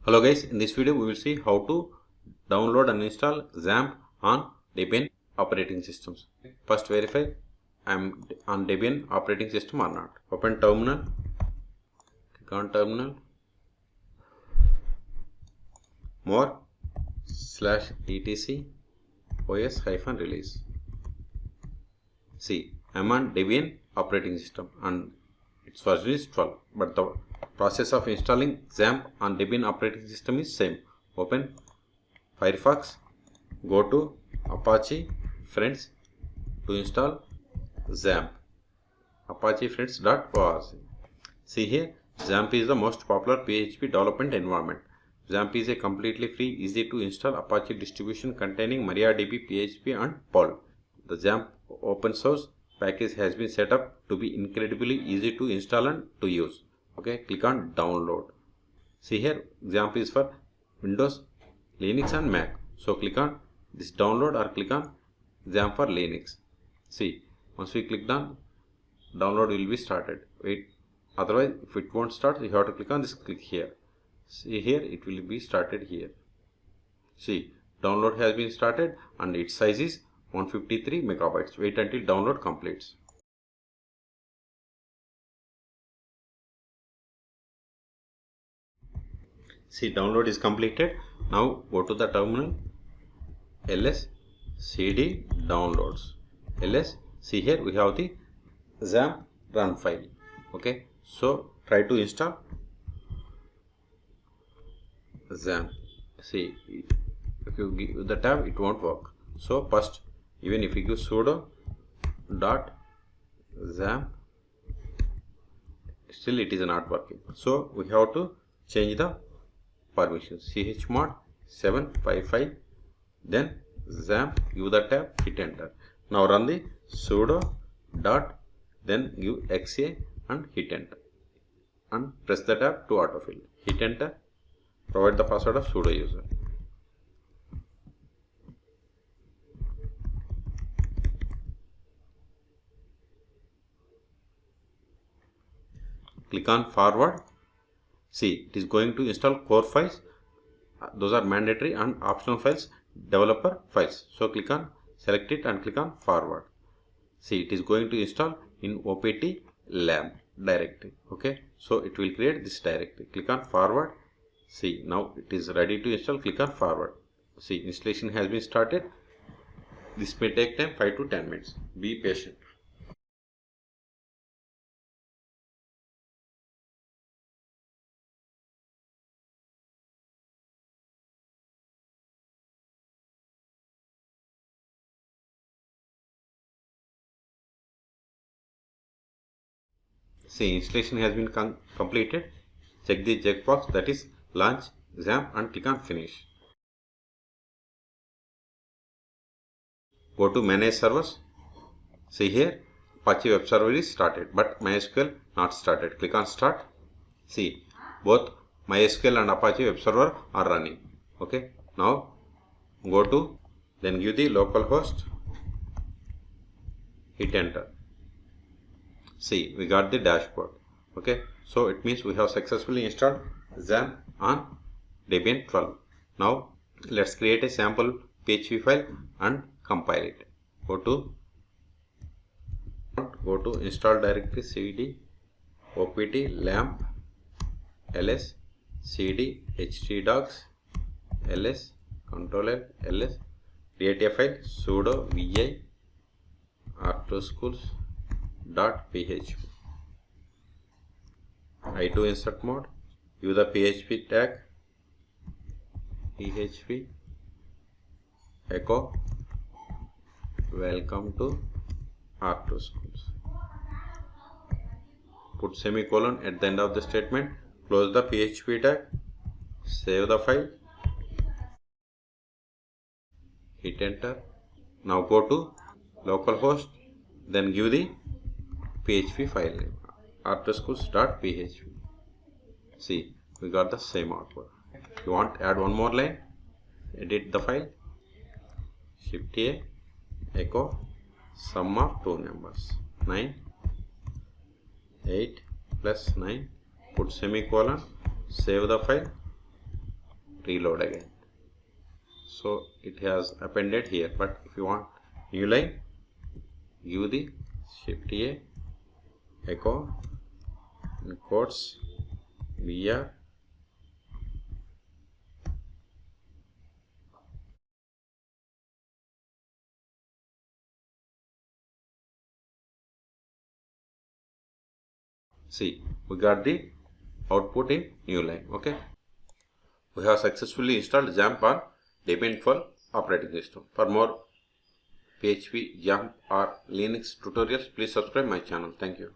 Hello guys, in this video we will see how to download and install XAMPP on Debian operating systems. First verify I am on Debian operating system or not. Open terminal, click on terminal, more /etc os-release. See, I am on Debian operating system and its version is 12, but the process of installing XAMPP on Debian operating system is same. Open Firefox, go to Apache Friends to install XAMPP. ApacheFriends.org. See here, XAMPP is the most popular PHP development environment. XAMPP is a completely free, easy to install Apache distribution containing MariaDB, PHP and Perl. The XAMPP open source package has been set up to be incredibly easy to install and to use. Okay, click on download. See here, XAMPP is for Windows, Linux and Mac. So click on this download or click on XAMPP for Linux. See, once we click on download will be started. Wait, otherwise if it won't start, you have to click on this, click here. See here, it will be started here. See, download has been started and its size is 153 megabytes. Wait until download completes. See, download is completed. Now go to the terminal, ls cd downloads, ls. See here we have the XAMPP run file. Okay, so try to install XAMPP. See, if you give the tab, it won't work. So first, even if you give sudo dot XAMPP, still it is not working. So we have to change the permissions. chmod 755, then XAMPP, give the tab, hit enter. Now run the sudo dot, then give xa and hit enter and press the tab to autofill. Hit enter. Provide the password of sudo user. Click on forward. See, it is going to install core files. Those are mandatory and optional files, developer files. So click on, select it and click on forward. See, it is going to install in opt lab directory. Okay, so it will create this directory. Click on forward. See, now it is ready to install. Click on forward. See, installation has been started. This may take time, 5 to 10 minutes. Be patient. See, installation has been completed. Check the checkbox, that is launch XAMPP, and click on finish. Go to manage servers. See here, Apache web server is started, but MySQL not started. Click on start. See, both MySQL and Apache web server are running. Okay, now go to, then give the localhost, hit enter. See, we got the dashboard. Okay, so it means we have successfully installed XAMPP on Debian 12. Now let's create a sample PHP file and compile it. Go to install directory, cd opt lamp ls cd htdocs ls control L ls, create a file sudo vi r2schools.php. I2 insert mode, use the PHP tag, PHP echo welcome to R2 schools. Put semicolon at the end of the statement, close the PHP tag, save the file, hit enter. Now go to localhost, then give the PHP file name, r2schools.php. See, we got the same output. If you want add one more line, edit the file, shift A, echo sum of two numbers 9, 8 plus 9, put semicolon, save the file, reload again. So it has appended here, but if you want new line, give the shift A, echo in quotes vr see, we got the output in new line. Okay, we have successfully installed XAMPP on Debian 12 operating system. For more PHP, XAMPP or Linux tutorials, please subscribe my channel. Thank you.